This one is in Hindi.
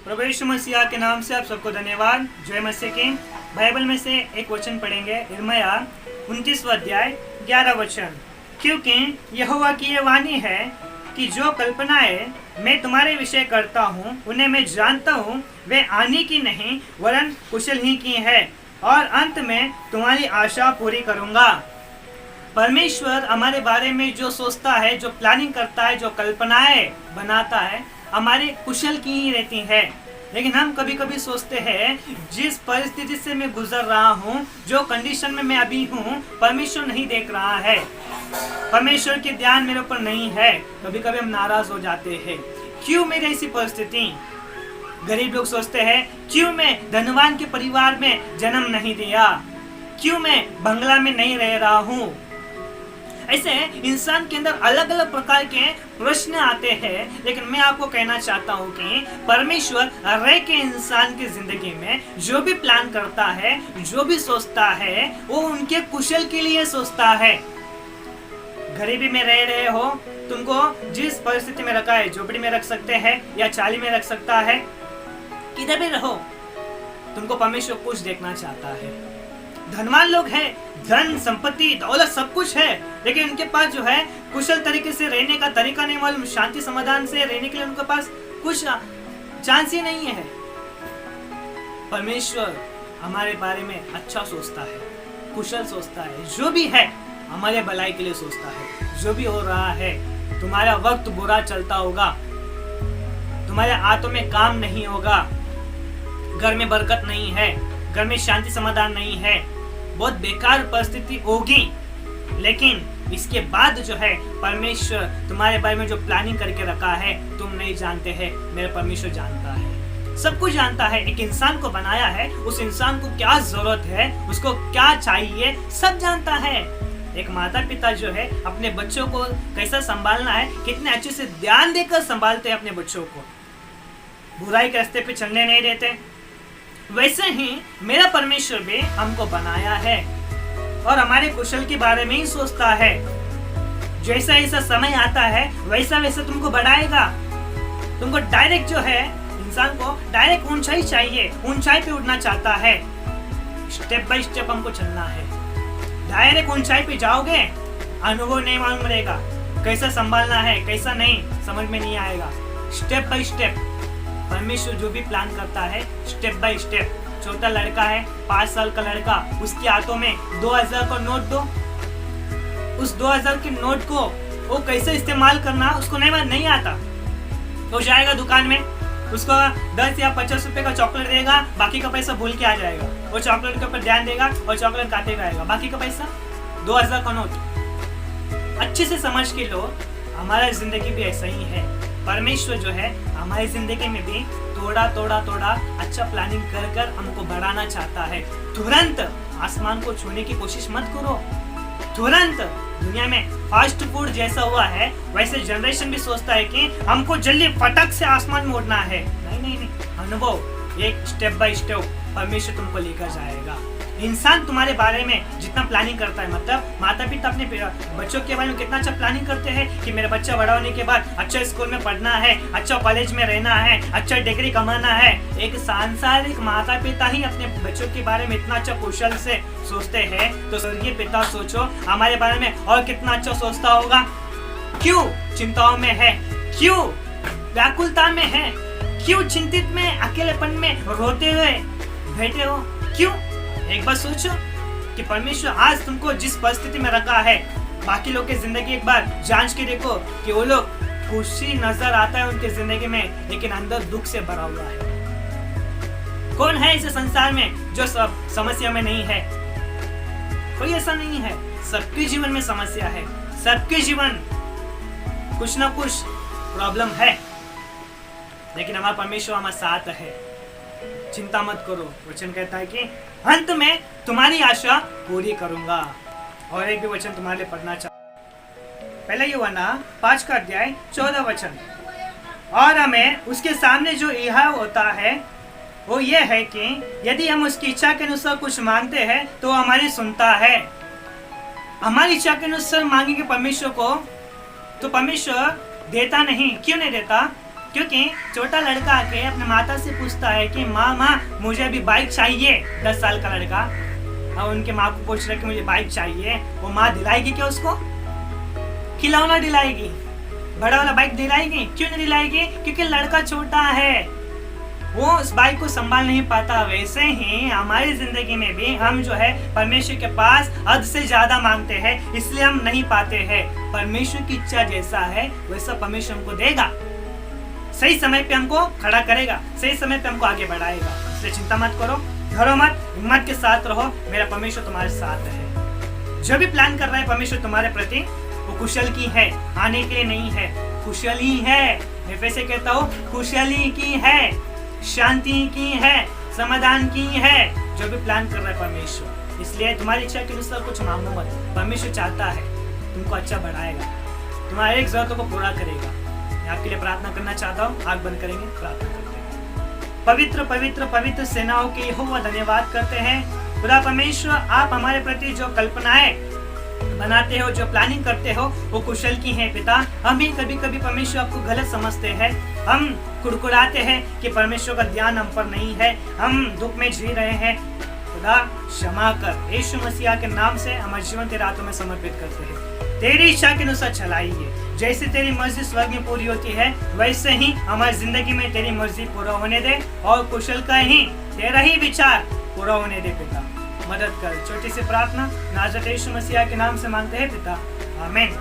प्रभु यीशु मसीह के नाम से आप सबको धन्यवाद। जय मसीह की। बाइबल में से एक वचन पढ़ेंगे, यिर्मयाह 29वां अध्याय 11 वचन। क्योंकि यहोवा की ये वाणी है कि जो कल्पनाएं मैं तुम्हारे विषय करता हूँ उन्हें मैं जानता हूँ, वे हानि की नहीं वरन कुशल ही की है, और अंत में तुम्हारी आशा पूरी करूँगा। परमेश्वर हमारे बारे में जो सोचता है, जो प्लानिंग करता है, जो कल्पनाएं बनाता है, हमारे कुशल की ही रहती है। लेकिन हम कभी कभी सोचते हैं जिस परिस्थिति से मैं गुजर रहा हूँ, जो कंडीशन में मैं अभी हूँ, परमेश्वर नहीं देख रहा है, परमेश्वर के ध्यान मेरे ऊपर नहीं है। कभी कभी हम नाराज हो जाते हैं, क्यों मेरी ऐसी परिस्थिति। गरीब लोग सोचते हैं क्यों मैं धनवान के परिवार में जन्म नहीं दिया, क्यों मैं बंगला में नहीं रह रहा हूँ। ऐसे इंसान के अंदर अलग अलग प्रकार के प्रश्न आते हैं। लेकिन मैं आपको कहना चाहता हूँ कि परमेश्वर हर एक इंसान की जिंदगी में जो भी प्लान करता है, जो भी सोचता है, वो उनके कुशल के लिए सोचता है। गरीबी में रह रहे हो, तुमको जिस परिस्थिति में रखा है, झोपड़ी में रख सकते हैं या चाली में रख सकता है, किधर भी रहो, तुमको परमेश्वर कुछ देखना चाहता है। धनवान लोग हैं, धन संपत्ति दौलत सब कुछ है, लेकिन उनके पास जो है कुशल तरीके से रहने का तरीका नहीं मालूम, शांति समाधान से रहने के लिए उनके पास कुछ चांस ही नहीं है। परमेश्वर हमारे बारे में अच्छा सोचता है, कुशल सोचता है, जो भी है हमारे भलाई के लिए सोचता है। जो भी हो रहा है, तुम्हारा वक्त बुरा चलता होगा, तुम्हारे हाथों में काम नहीं होगा, घर में बरकत नहीं है, घर में शांति समाधान नहीं है, बहुत बेकार परिस्थिति होगी, लेकिन इसके बाद जो है परमेश्वर तुम्हारे बारे में जो प्लानिंग करके रखा है तुम नहीं जानते हैं, मेरा परमेश्वर जानता है, सब कुछ जानता है। एक इंसान को बनाया है, उस इंसान को क्या जरूरत है, उसको क्या चाहिए, सब जानता है। एक माता पिता जो है अपने बच्चों को कैसा संभालना है, कितने अच्छे से ध्यान देकर संभालते हैं अपने बच्चों को, बुराई के रास्ते पे चलने नहीं देते। वैसे ही मेरा परमेश्वर भी हमको बनाया है और हमारे कुशल के बारे में ही सोचता है। जैसा ऐसा समय आता है वैसा वैसा तुमको बढ़ाएगा। तुमको डायरेक्ट जो है, इंसान को डायरेक्ट ऊंचाई चाहिए, ऊंचाई पे उड़ना चाहता है। स्टेप बाय स्टेप हमको चलना है। डायरेक्ट ऊंचाई पे जाओगे, अनुभव नहीं मालूम रहेगा, कैसा संभालना है कैसा नहीं समझ में नहीं आएगा। स्टेप बाय स्टेप परमेश्वर जो भी प्लान करता है, स्टेप बाय स्टेप। छोटा लड़का है, 5 साल का लड़का, उसके हाथों में 2000 का नोट दो, उस 2000 के नोट को वो कैसे इस्तेमाल करना उसको नहीं आता। तो जाएगा दुकान में, उसको 10 या 50 रुपए का चॉकलेट देगा, बाकी का पैसा भूल के आ जाएगा। वो चॉकलेट के ऊपर ध्यान देगा और चॉकलेट खाते रहेगा, बाकी का पैसा 2000 का नोट। अच्छे से समझ के लो, हमारा जिंदगी भी ऐसा ही है। परमेश्वर जो है हमारी जिंदगी में भी थोड़ा अच्छा प्लानिंग कर हमको बढ़ाना चाहता है। तुरंत आसमान को छूने की कोशिश मत करो। तुरंत दुनिया में फास्ट फूड जैसा हुआ है, वैसे जनरेशन भी सोचता है कि हमको जल्दी फटक से आसमान में उड़ना है। नहीं, अनुभव एक स्टेप बाय स्टेप परमेश्वर तुमको लेकर जाएगा। इंसान तुम्हारे बारे में जितना प्लानिंग करता है, मतलब माता पिता अपने बच्चों के बारे में कितना अच्छा प्लानिंग करते हैं कि मेरा बच्चा बड़ा होने के बाद अच्छा स्कूल में पढ़ना है, अच्छा कॉलेज में रहना है, अच्छा डिग्री कमाना है। एक सांसारिक माता पिता ही अपने बच्चों के बारे में इतना अच्छा कुशल से सोचते हैं, तो स्वर्गीय पिता सोचो हमारे बारे में और कितना अच्छा सोचता होगा। क्यों चिंताओं में है, क्यों व्याकुलता में है, क्यों चिंतित में, अकेलेपन में रोते हुए बैठे हो, क्यों? एक बार सोचो कि परमेश्वर आज तुमको जिस परिस्थिति में रखा है, बाकी लोग की जिंदगी एक बार जांच के देखो कि वो लोग खुशी नजर आता है उनकी जिंदगी में, लेकिन अंदर दुख से भरा हुआ है। कौन है इस संसार में जो सब समस्या में नहीं है? कोई ऐसा नहीं है। सबके जीवन में समस्या है, सबके जीवन कुछ ना कुछ प्रॉब्लम है, लेकिन हमारा परमेश्वर हमारे साथ है। चिंता मत करो। वचन कहता है कि अंत में तुम्हारी आशा पूरी करूंगा। और एक भी वचन तुम्हारे लिए पढ़ना चाहूंगा। पहला यूहन्ना 5 का अध्याय 14 वचन। और हमें उसके सामने जो यह होता है वो ये है कि यदि हम उसकी इच्छा के अनुसार कुछ मांगते हैं तो हमारी सुनता है। हमारी इच्छा के अनुसार मांगेंगे परमेश्वर को तो परमेश्वर देता नहीं। क्यों नहीं देता? क्योंकि छोटा लड़का आके अपने माता से पूछता है कि माँ मुझे अभी बाइक चाहिए। 10 साल का लड़का अब उनके माँ को पूछ रहा है कि मुझे बाइक चाहिए, वो माँ दिलाएगी क्या उसको? खिलौना दिलाएगी, बड़ा वाला बाइक दिलाएगी? क्यों नहीं दिलाएगी? क्योंकि लड़का छोटा है, वो उस बाइक को संभाल नहीं पाता। वैसे ही हमारी जिंदगी में भी हम जो है परमेश्वर के पास हद से ज्यादा मांगते हैं, इसलिए हम नहीं पाते हैं। परमेश्वर की इच्छा जैसा है वैसा परमेश्वर हमको देगा, सही समय पे हमको खड़ा करेगा, सही समय पे हमको आगे बढ़ाएगा। इसलिए चिंता मत करो, डरो मत, हिम्मत के साथ रहो, मेरा परमेश्वर तुम्हारे साथ है। जो भी प्लान कर रहा है परमेश्वर तुम्हारे प्रति, वो कुशल की है, आने के लिए नहीं है, कुशल ही है। मैं फिर से कहता हूँ, कुशल ही की है, शांति की है, समाधान की है। जो भी प्लान कर रहा है परमेश्वर, इसलिए तुम्हारी इच्छा के अनुसार कुछ मांगो मत। परमेश्वर चाहता है तुमको अच्छा बढ़ाएगा, तुम्हारे एक जरूरतों को पूरा करेगा। मैं आपके लिए प्रार्थना करना चाहता हूँ, आंख बंद करेंगे, प्रार्थना करते हैं। पवित्र पवित्र पवित्र सेनाओं के यहोवा धन्यवाद करते हैं। खुदा परमेश्वर, आप हमारे प्रति जो कल्पनाएं बनाते हो, जो प्लानिंग करते हो, वो कुशल की है पिता। हम ही कभी कभी परमेश्वर आपको गलत समझते हैं, हम कुड़कुड़ाते हैं कि परमेश्वर का ध्यान हम पर नहीं है, हम दुख में जी रहे हैं। खुदा क्षमा कर, यीशु मसीह के नाम से हमारे जीवन तेरे हाथों में समर्पित करते हैं। तेरी इच्छा के अनुसार चलाइए, जैसे तेरी मर्जी स्वर्ग में पूरी होती है वैसे ही हमारी जिंदगी में तेरी मर्जी पूरा होने दे, और कुशल का ही तेरा ही विचार पूरा होने दे पिता। मदद कर। छोटी सी प्रार्थना नाज़रेत यीशु मसीह के नाम से मांगते हैं पिता, आमीन।